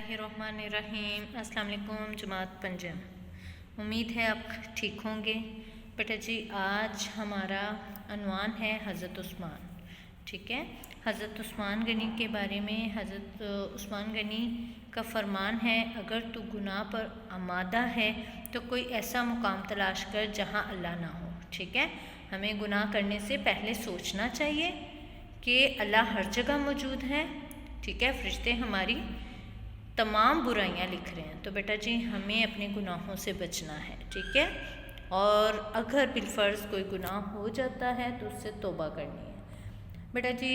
बिस्मिल्लाहिर्रहमानिर्रहीम। अस्सलाम वालेकुम जमात पंजम। उम्मीद है आप ठीक होंगे। बेटा जी, आज हमारा अनवान है हज़रत उस्मान। ठीक है, हज़रत उस्मान गनी के बारे में। हज़रत उस्मान गनी का फरमान है, अगर तू गुनाह पर आमादा है तो कोई ऐसा मुकाम तलाश कर जहाँ अल्लाह ना हो। ठीक है, हमें गुनाह करने से पहले सोचना चाहिए कि अल्लाह हर जगह मौजूद है। ठीक है, फरिश्ते हमारी तमाम बुराइयां लिख रहे हैं। तो बेटा जी, हमें अपने गुनाहों से बचना है। ठीक है, और अगर बिलफर्ज कोई गुनाह हो जाता है तो उससे तौबा करनी है। बेटा जी,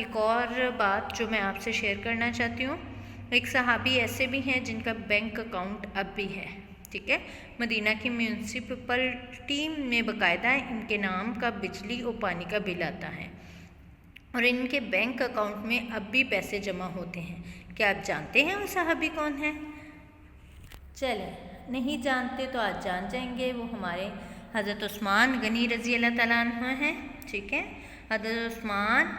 एक और बात जो मैं आपसे शेयर करना चाहती हूँ, एक सहाबी ऐसे भी हैं जिनका बैंक अकाउंट अब भी है। ठीक है, मदीना की म्यूनसिपलिटी में बाकायदा इनके नाम का बिजली और पानी का बिल आता है और इनके बैंक अकाउंट में अब भी पैसे जमा होते हैं। क्या आप जानते हैं वो सहाबी कौन है? चलें, नहीं जानते तो आज जान जाएंगे। वो हमारे हज़रत उस्मान गनी रज़ी अल्लाह ताला अन्हु हैं। ठीक है, हज़रत उस्मान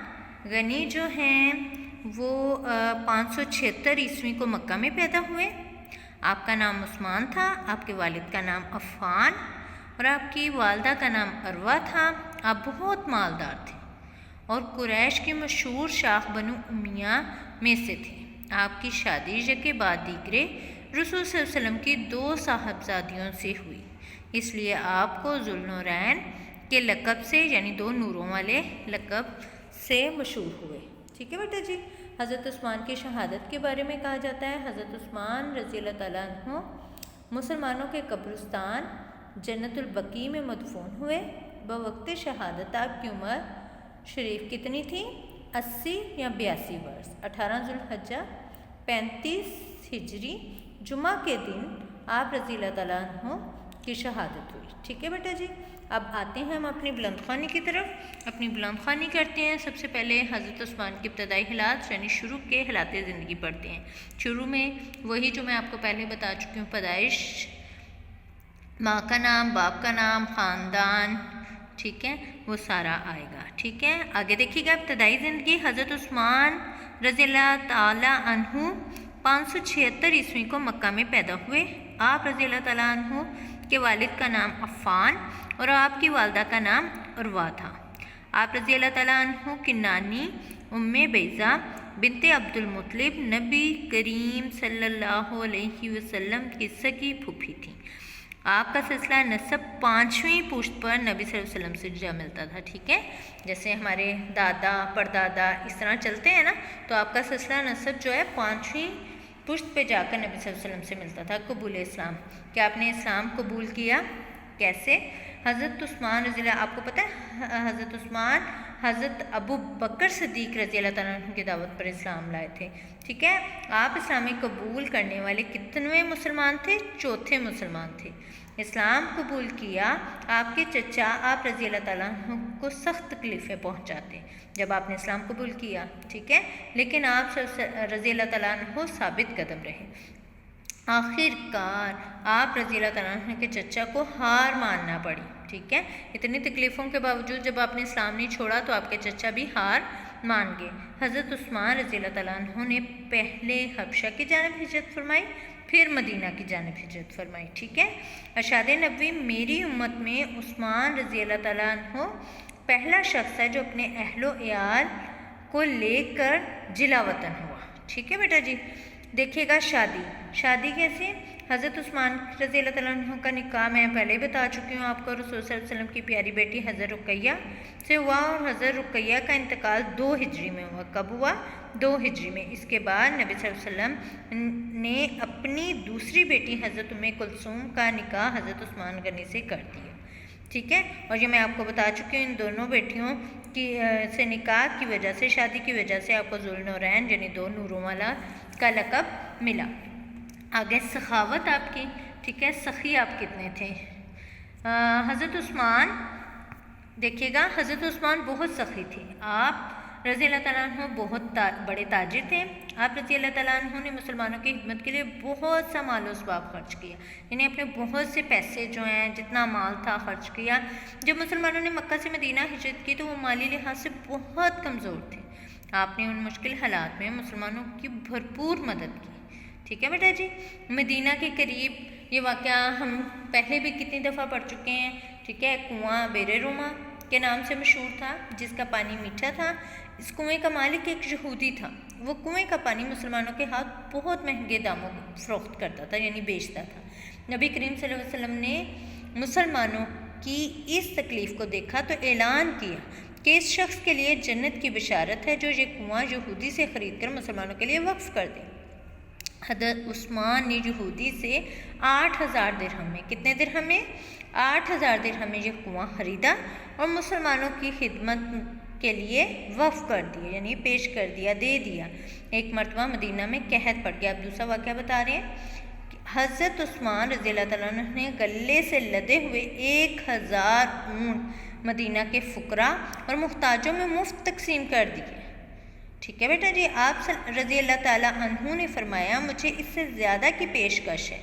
गनी जो हैं वो 576 ईस्वी को मक्का में पैदा हुए। आपका नाम उस्मान था, आपके वालिद का नाम अफ़ान और आपकी वालदा का नाम अरवा था। आप बहुत मालदार थे और कुरैश की मशहूर शाख बनु उमिया में से थे। आपकी शादी के बाद दीगरे रसूल सल्लल्लाहु अलैहि वसल्लम की 2 साहबजादियों से हुई, इसलिए आपको ज़ुल्नूरैन के लक़ब से, यानी 2 नूरों वाले लक़ब से मशहूर हुए। ठीक है बेटा जी, हज़रत उस्मान की शहादत के बारे में कहा जाता है, हज़रत उस्मान रज़ी अल्लाह ताला अन्हु मुसलमानों के कब्रिस्तान जन्नतुल बकी में मदफून हुए। बवक्त शहादत आपकी उम्र शरीफ कितनी थी? 80 या 82 वर्ष। 18 ज़ुल्हज्जा 35 हिजरी जुमा के दिन आप रज़ी अल्लाह ताला अन्हु की शहादत हुई। ठीक है बेटा जी, अब आते हैं हम अपनी बुलंदखानी की तरफ। अपनी बुलंदखानी करते हैं। सबसे पहले हज़रत उस्मान के इब्तदाई हालात यानी शुरू के हालात ज़िंदगी पढ़ते हैं। शुरू में वही जो मैं आपको पहले बता चुकी हूँ, पैदाइश, माँ का नाम, बाप का नाम, ख़ानदान, ठीक है, वो सारा आएगा। ठीक है, आगे देखिएगा। इब्तदाई ज़िंदगी, हज़रत उस्मान रज़ी अल्लाह ताला अन्हु 576 ईस्वी को मक्का में पैदा हुए। आप रज़ी अल्लाह ताला अन्हु के वालिद का नाम अफ़ान और आपकी वालदा का नाम अरवा था। आप रज़ी अल्लाह ताला अन्हु की नानी उम्मे बैज़ा बिनते अब्दुल मुत्तलिब नबी करीम सल्लल्लाहु अलैहि वसल्लम की सगी फूफी थी। आपका सिलसिला नसब 5वीं पुश्त पर नबी सल्लल्लाहु अलैहि वसल्लम से जा मिलता था। ठीक है, जैसे हमारे दादा परदादा इस तरह चलते हैं ना, तो आपका सिलसिला नसब जो है 5वीं पुश्त पे जाकर नबी सल्लल्लाहु अलैहि वसल्लम से मिलता था। कबूल इस्लाम, क्या आपने इस्लाम कबूल किया? कैसे? हज़रत उस्मान रज़ी अल्लाह, आपको पता है हज़रत उस्मान हज़रत अबू बकर सिद्दीक़ रज़ी अल्लाह ताला अन्हु की दावत पर इस्लाम लाए थे। ठीक है, आप इस्लाम कबूल करने वाले कितने मुसलमान थे? 4थे मुसलमान थे। इस्लाम कबूल किया आपके चचा आप रज़ी अल्लाह ताला अन्हु को सख्त तकलीफ़ें पहुँचाते जब आपने इस्लाम कबूल किया। ठीक है, लेकिन आप रज़ी अल्लाह ताला अन्हु साबित कदम रहे। आखिरकार आप रज़ी अल्लाह ताला अन्हु के चचा को हार मानना पड़ी। ठीक है, इतनी तकलीफ़ों के बावजूद जब आपने इस्लाम नहीं छोड़ा तो आपके चचा भी हार मान गए। हज़रत उस्मान रज़ी अल्लाह ताला अन्हु ने पहले हबशा की जानिब हिजरत फरमाई, फिर मदीना की जानिब हिजरत फरमाई। ठीक है, अरशाद नबवी, मेरी उम्मत में उस्मान रज़ी अल्लाह ताला अन्हु पहला शख्स है जो अपने अहलो याल को लेकर जिला वतन हुआ। ठीक है बेटा जी, देखिएगा शादी कैसे? हज़रत उस्मान रज़ी अल्लाह ताला अन्हु का निकाह मैं पहले ही बता चुकी हूँ आपको, रसूल सल्लल्लाहु अलैहि वसल्लम की प्यारी बेटी हज़रत रुकैया से हुआ और हज़रत रुकैया का इंतकाल 2 हिजरी में हुआ। कब हुआ? 2 हिजरी में। इसके बाद नबी सल्लल्लाहु अलैहि वसल्लम ने अपनी दूसरी बेटी हज़रत उम्मे कुलसूम का निकाह हज़रत उस्मान गनी से कर दिया। ठीक है, और ये मैं आपको बता चुकी हूँ, इन दोनों बेटियों की से निकाह की वजह से, शादी की वजह से आपको ज़ुल्नूरैन यानी 2 नूरों वाला का लक़ब मिला। आगे सखावत आपकी। ठीक है, सखी आप कितने थे? हज़रत उस्मान, देखिएगा, हज़रत उस्मान बहुत सखी थे। आप रज़ी अल्लाह ताला अन्हु बहुत बड़े ताजिर थे। आप रज़ी अल्लाह ताला अन्हु ने मुसलमानों की खिदमत के लिए बहुत सा माल असबाब खर्च किया, यानी अपने बहुत से पैसे जो हैं, जितना माल था खर्च किया। जब मुसलमानों ने मक्का से मदीना हिजरत की तो वो माली लिहाज से बहुत कमज़ोर थे। آپ نے ان مشکل حالات میں مسلمانوں کی بھرپور مدد کی. ٹھیک ہے بیٹا جی. مدینہ کے قریب یہ واقعہ ہم پہلے بھی کتنی دفعہ پڑھ چکے ہیں. ٹھیک ہے. کنواں بیر روما کے نام سے مشہور تھا جس کا پانی میٹھا تھا. اس کنویں کا مالک ایک یہودی تھا. وہ کنویں کا پانی مسلمانوں کے ہاتھ بہت مہنگے داموں فروخت کرتا تھا، یعنی بیچتا تھا. نبی کریم صلی اللہ علیہ وسلم نے مسلمانوں کی اس تکلیف کو دیکھا تو اعلان کیا کہ اس شخص کے لیے جنت کی بشارت ہے جو یہ کنواں یہودی سے خرید کر مسلمانوں کے لیے وقف کر دے. حضرت عثمان نے یہودی سے 8000 درہم میں، کتنے درہم میں؟ 8000 درہم میں یہ کنواں خریدا اور مسلمانوں کی خدمت کے لیے وقف کر دیا، یعنی پیش کر دیا، دے دیا. ایک مرتبہ مدینہ میں قحط پڑ گیا. اب دوسرا واقعہ بتا رہے ہیں. حضرت عثمان رضی اللہ تعالیٰ عنہ نے غلے سے لدے ہوئے 1000 اونٹ مدینہ کے فقراء اور محتاجوں میں مفت تقسیم کر دیے. ٹھیک ہے بیٹا جی. آپ رضی اللہ تعالیٰ عنہ نے فرمایا مجھے اس سے زیادہ کی پیشکش ہے.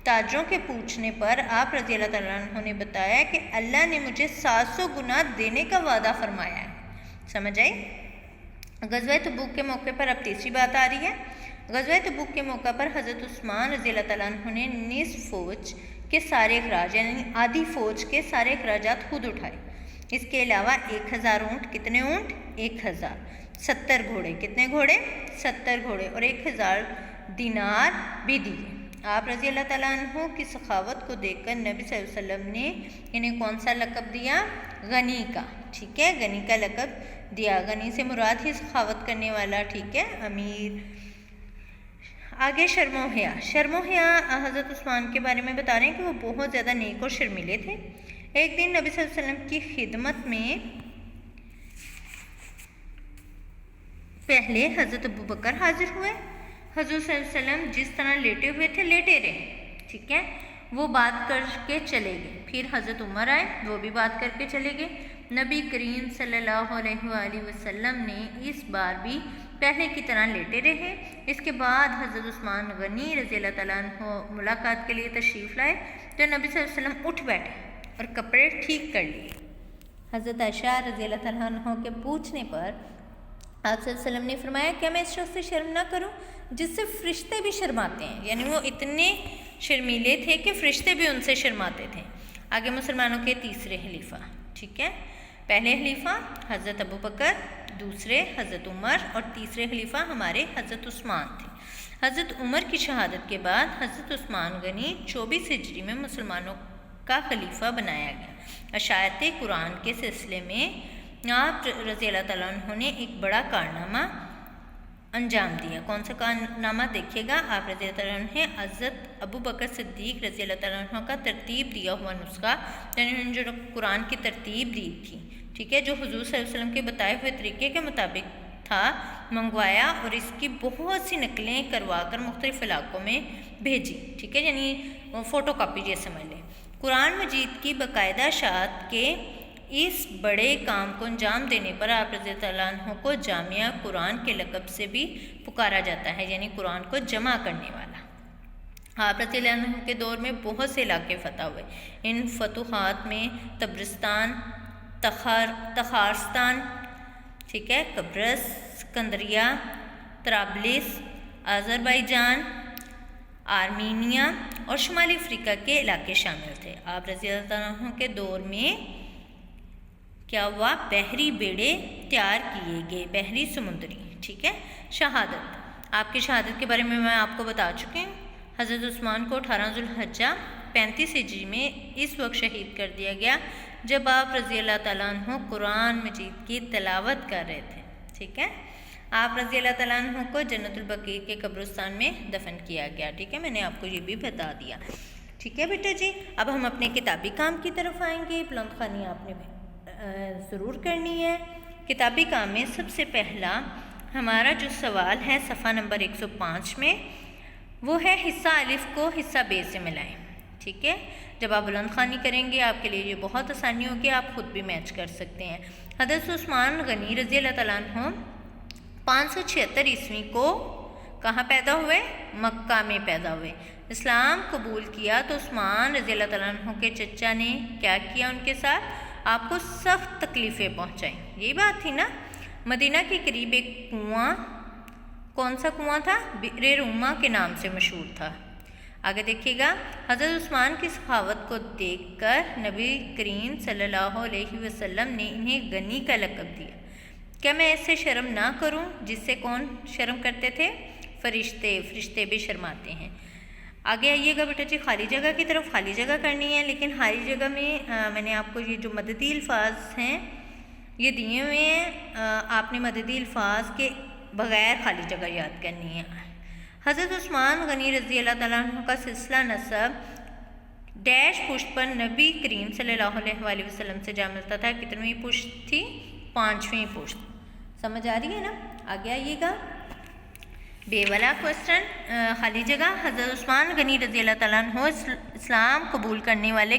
تاجروں کے پوچھنے پر آپ رضی اللہ تعالیٰ عنہ نے بتایا کہ اللہ نے مجھے 700 گنا دینے کا وعدہ فرمایا ہے. سمجھ آئی؟ غزوہ تبوک کے موقع پر اب تیسری بات آ رہی ہے. غزوہ تبوک کے موقع پر حضرت عثمان رضی اللہ تعالیٰ عنہ نے نصف فوج کے سارے اخراج، یعنی آدھی فوج کے سارے اخراجات خود اٹھائے. اس کے علاوہ 1000 اونٹ، کتنے اونٹ؟ 1000. 70 گھوڑے، کتنے گھوڑے؟ 70 گھوڑے اور 1000 دینار بھی دیے. آپ رضی اللہ تعالیٰ عنہ کی سخاوت کو دیکھ کر نبی صلی اللہ علیہ وسلم نے انہیں کون سا لقب دیا؟ غنی کا. ٹھیک ہے. غنی کا لقب دیا. غنی سے مراد ہی سخاوت کرنے والا. ٹھیک ہے. امیر. آگے شرم و حیا. شرم و حیا حضرت عثمان کے بارے میں بتا رہے ہیں کہ وہ بہت زیادہ نیک اور شرمیلے تھے. ایک دن نبی صلی اللہ علیہ وسلم کی خدمت میں پہلے حضرت ابوبکر حاضر ہوئے. حضرت صلی اللہ علیہ وسلم جس طرح لیٹے ہوئے تھے لیٹے رہے. ٹھیک ہے. وہ بات کر کے چلے گئے. پھر حضرت عمر آئے، وہ بھی بات کر کے چلے گئے. نبی کریم صلی اللہ علیہ وآلہ وسلم نے اس بار بھی پہلے کی طرح لیٹے رہے. اس کے بعد حضرت عثمان غنی رضی اللہ تعالیٰ عنہ ملاقات کے لیے تشریف لائے تو نبی صلی اللہ علیہ وسلم اٹھ بیٹھے اور کپڑے ٹھیک کر لیے. حضرت عائشہ رضی اللہ تعالیٰ عنہ کے پوچھنے پر آپ صلی اللہ علیہ وسلم نے فرمایا کہ میں اس شخص سے شرم نہ کروں جس سے فرشتے بھی شرماتے ہیں. یعنی وہ اتنے شرمیلے تھے کہ فرشتے بھی ان سے شرماتے تھے. آگے مسلمانوں کے تیسرے خلیفہ. ٹھیک ہے. پہلے خلیفہ حضرت ابوبکر، دوسرے حضرت عمر اور تیسرے خلیفہ ہمارے حضرت عثمان تھے. حضرت عمر کی شہادت کے بعد حضرت عثمان غنی 24 ہجری میں مسلمانوں کا خلیفہ بنایا گیا. اشاعت قرآن کے سلسلے میں آپ رضی اللہ تعالیٰ عنہ نے ایک بڑا کارنامہ انجام دیا. کون سا کارنامہ دیکھیے گا. آپ رضی اللہ تعالیٰ عنہ نے حضرت ابوبکر صدیق رضی اللہ تعالیٰ عنہ کا ترتیب دیا ہوا نسخہ، یعنی جو قرآن کی ترتیب دی تھی، ٹھیک ہے، جو حضور صلی اللہ علیہ وسلم کے بتائے ہوئے طریقے کے مطابق تھا، منگوایا اور اس کی بہت سی نقلیں کروا کر مختلف علاقوں میں بھیجی. ٹھیک ہے. یعنی فوٹو کاپی جیسے سمجھ لیں. قرآن مجید کی باقاعدہ اشاعت کے اس بڑے کام کو انجام دینے پر آپ رضی اللہ عنہ کو جامعہ قرآن کے لقب سے بھی پکارا جاتا ہے، یعنی قرآن کو جمع کرنے والا. آپ رضی اللہ عنہ کے دور میں بہت سے علاقے فتح ہوئے. ان فتوحات میں تبرستان، تخارستان، ٹھیک ہے، قبرص، اسکندریہ، طرابلس، آذربائیجان، آرمینیا اور شمالی افریقہ کے علاقے شامل تھے. آپ رضی اللہ عنہ کے دور میں کیا ہوا؟ بحری بیڑے تیار کیے گئے، بحری سمندری. ٹھیک ہے. شہادت. آپ کی شہادت کے بارے میں آپ کو بتا چکی ہوں. حضرت عثمان کو 18 ذوالحجہ 35 ہجری میں اس وقت شہید کر دیا گیا جب آپ رضی اللہ تعالیٰ عنہ قرآن مجید کی تلاوت کر رہے تھے. ٹھیک ہے. آپ رضی اللہ تعالیٰ عنہ کو جنت البقیع کے قبرستان میں دفن کیا گیا. ٹھیک ہے. میں نے آپ کو یہ بھی بتا دیا. ٹھیک ہے بیٹا جی. اب ہم اپنے کتابی کام کی طرف آئیں گے. بلند خوانی آپ نے ضرور کرنی ہے. کتابی کام میں سب سے پہلا ہمارا جو سوال ہے صفحہ نمبر 105 میں، وہ ہے حصہ الف کو حصہ بے سے ملائیں. ٹھیک ہے. جب آپ بلند خوانی کریں گے آپ کے لیے یہ بہت آسانی ہوگی، آپ خود بھی میچ کر سکتے ہیں. حضرت عثمان غنی رضی اللہ تعالیٰ عنہ 576 عیسوی کو کہاں پیدا ہوئے؟ مکہ میں پیدا ہوئے. اسلام قبول کیا تو عثمان رضی اللہ تعالیٰ عنہ کے چچا نے کیا کیا؟ ان کے ساتھ آپ کو سخت تکلیفیں پہنچائیں. یہی بات تھی نا. मदीना के करीब एक कुआं, कौन सा कुआं था? बि'r रूमा के नाम से मशहूर था। आगे देखिएगा, हज़रत उस्मान की सखावत को देखकर नबी करीम सल्लल्लाहु अलैहि वसल्लम ने इन्हें गनी का लक़ब दिया। क्या मैं ऐसे शर्म ना करूं जिससे कौन शर्म करते थे? फरिश्ते भी शर्माते हैं। आगे आइएगा बेटा जी, खाली जगह की तरफ। खाली जगह करनी है, लेकिन खाली जगह में मैंने आपको ये जो मददी अल्फाज हैं ये दिए हुए हैं, आपने मददी अल्फाज के बग़ैर खाली जगह याद करनी है। हज़रत उस्मान गनी रज़ी अल्लाह ताला अन्हु का सिलसिला नसब डैश पुश्त पर नबी करीम सल्लल्लाहु अलैहि वसल्लम से जा मिलता था। कितनी पुश्त थी? 5वीं पुश्त। समझ आ रही है ना? आगे आइएगा, बेवाला क्वेश्चन, खाली जगह। हज़रत उस्मान गनी रज़ी अल्लाह ताला अन्हु इस्लाम कबूल करने वाले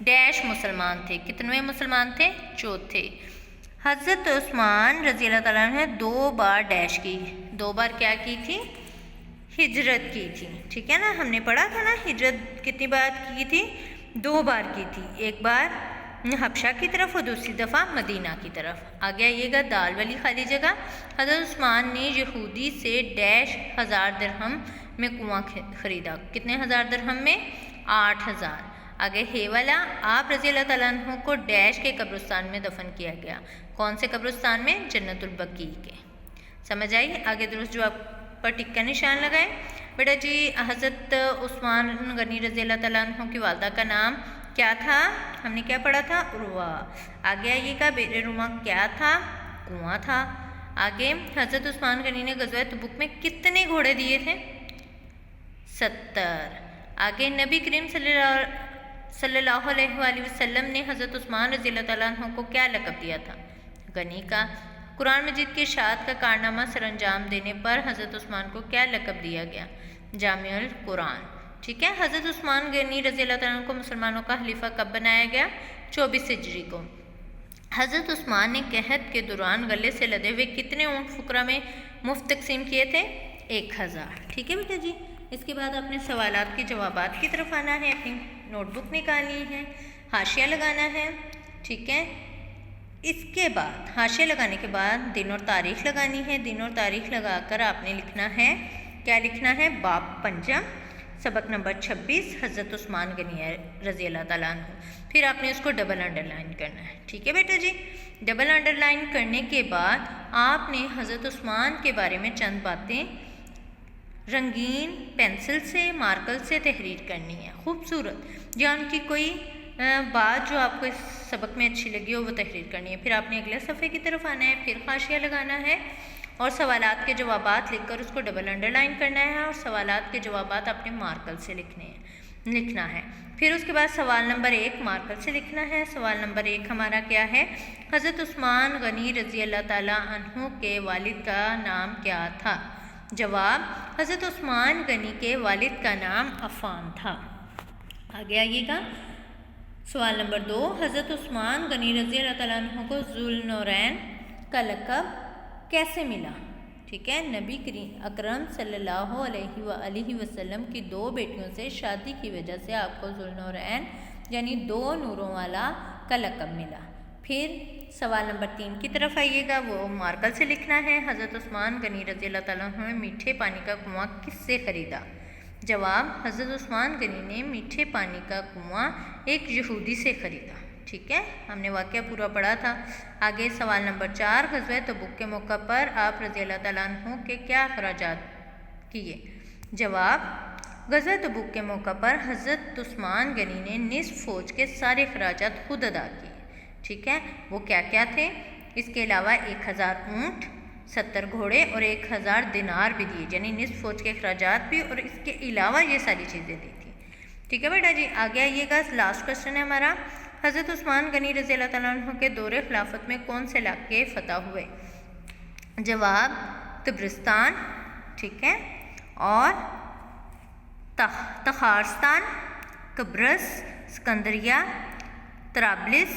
डैश मुसलमान थे। कितने मुसलमान थे? चौथे। हज़रत उस्मान रज़ी अल्लाह ताला अन्हु ने 2 बार डैश की, 2 बार क्या की थी? हिजरत की थी। ठीक है ना, हमने पढ़ा था ना हिजरत कितनी बार की थी? 2 बार की थी, एक बार हबशा की तरफ और दूसरी दफ़ा मदीना की तरफ। आगे आइएगा, दाल वाली खाली जगह। हज़रत उस्मान ने यहूदी से डैश 1000 दिरहम में कुआं ख़रीदा। कितने हज़ार दिरहम में? 8000। आगे हे वाला, आप रज़ी अल्लाह ताला अन्हु को डैश के कब्रिस्तान में दफन किया गया। कौन से कब्रिस्तान में? जन्नतुल बकी के। समझ आई? आगे दुरुस्त जवाब पर टिक का निशान लगाएं। बेटा जी, हज़रत उस्मान गनी रज़ी अल्लाह ताला अन्हु की वालदा का नाम क्या था? हमने क्या पढ़ा था? उर्वा। आगे आइएगा, बि'r रूमा क्या था? कुआं था। आगे, हज़रत उस्मान गनी ने ग़ज़वा तबूक में कितने घोड़े दिए थे? 70। आगे, नबी करीम सल्लल्लाहु अलैहि वसल्लम ने हज़रत उस्मान रज़ी अल्लाह ताला अन्हु को क्या लक़ब दिया था? गनी का। कुरान मजीद के इरशाद का कारनामा सरअंजाम देने पर हज़रत उस्मान को क्या लक़ब दिया गया? जामिउल कुरान। ठीक है। हज़रत उस्मान गनी रज़ी अल्लाह ताला को मुसलमानों का खलीफा कब बनाया गया? 24 हिजरी को। हज़रत उस्मान ने कहत के दौरान गले से लदे हुए कितने ऊँट फुकरा में मुफ्त तकसीम किए थे? 1000। ठीक है बेटा जी। इसके बाद अपने सवालात के जवाबात की तरफ आना है, अपनी नोटबुक निकालनी है, हाशिया लगाना है। ठीक है। इसके बाद हाशिया लगाने के बाद दिन और तारीख लगानी है। दिन और तारीख लगाकर आपने लिखना है, क्या लिखना है? बाब पंजम, सबक नंबर 26, हज़रत उस्मान गनी रज़ी अल्लाह ताला अन्हु। फिर आपने उसको डबल अंडरलाइन करना है। ठीक है बेटा जी। डबल अंडरलाइन करने के बाद आपने हज़रत उस्मान के बारे में चंद बातें रंगीन पेंसिल से, मार्कर से तहरीर करनी है, खूबसूरत, या उनकी कोई बात जो आपको इस सबक में अच्छी लगी हो वो तहरीर करनी है। फिर आपने अगले सफ़े की तरफ आना है, फिर हाशिया लगाना है और सवालात के जवाबात लिखकर उसको डबल अंडरलाइन करना है और सवालात के जवाबात अपने मार्कर से लिखना है। फिर उसके बाद सवाल नंबर 1 मार्कर से लिखना है। सवाल नंबर 1 हमारा क्या है? हज़रत उस्मान गनी रज़ी अल्लाह ताला अन्हु के वालिद का नाम क्या था? जवाब, हज़रत उस्मान गनी के वालिद का नाम अफ़ान था। आगे आइएगा, सवाल नंबर 2, हज़रत उस्मान गनी रज़ी अल्लाह ताला अन्हु को ज़ुल्नूरैन का लक़ब कैसे मिला? ठीक है। नबी करीम अकरम सल्लल्लाहु अलैहि वसल्लम की 2 बेटियों से शादी की वजह से आपको ज़ुल्नूरैन यानी 2 नूरों वाला का लक़ब मिला। फिर सवाल नंबर 3 की तरफ आइएगा, वो मार्कर से लिखना है। हज़रत उस्मान गनी रज़ी अल्लाह ताला अन्हु ने मीठे पानी का कुआं किससे ख़रीदा? जवाब, हज़रत उस्मान गनी ने मीठे पानी का कुआं एक यहूदी से ख़रीदा। ठीक है, हमने वाक़या पूरा पढ़ा था। आगे सवाल नंबर 4, ग़ज़वा तबूक के मौका पर आप रज़ी अल्लाह ताला अन्हु के क्या अख़राजात किए? जवाब, ग़ज़वा तबूक के मौका पर हज़रत उस्मान गनी ने निस्फ़ फ़ौज के सारे अख़राजात खुद अदा किए। ठीक है, वो क्या क्या थे? इसके अलावा 1000 ऊँट, 70 घोड़े और 1000 दिनार भी दिए, यानी निस्फ़ फ़ौज के अख़राजात भी और इसके अलावा ये सारी चीज़ें दी थी। ठीक है बेटा जी। आगे आइएगा, लास्ट क्वेश्चन है हमारा, हज़रत उस्मान गनी रज़ी अल्लाह ताला अन्हु के दौरे खिलाफत में कौन से इलाके फ़तह हुए? जवाब, तिब्रिस्तान, ठीक है, और तखारस्तान, कब्रस, सिकंदरिया, तराबलिस,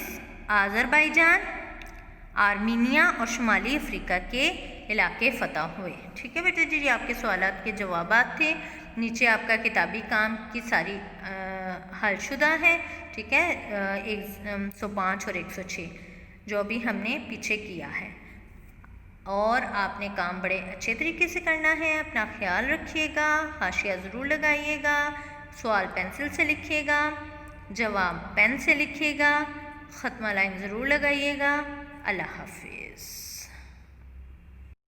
आज़रबाईजान, आर्मीनिया और शुमाली अफ्रीका के इलाके फ़तह हुए। ठीक है बेटा जी, ये आपके सवालात के जवाबात थे। नीचे आपका किताबी काम की सारी हल शुदा है। ठीक है, 105 और 106 जो भी हमने पीछे किया है। اور آپ نے کام بڑے اچھے طریقے سے کرنا ہے. اپنا خیال رکھیے گا. حاشیہ ضرور لگائیے گا. سوال پینسل سے لکھیے گا. جواب پین سے لکھیے گا. ختمہ لائن ضرور لگائیے گا. اللہ حافظ.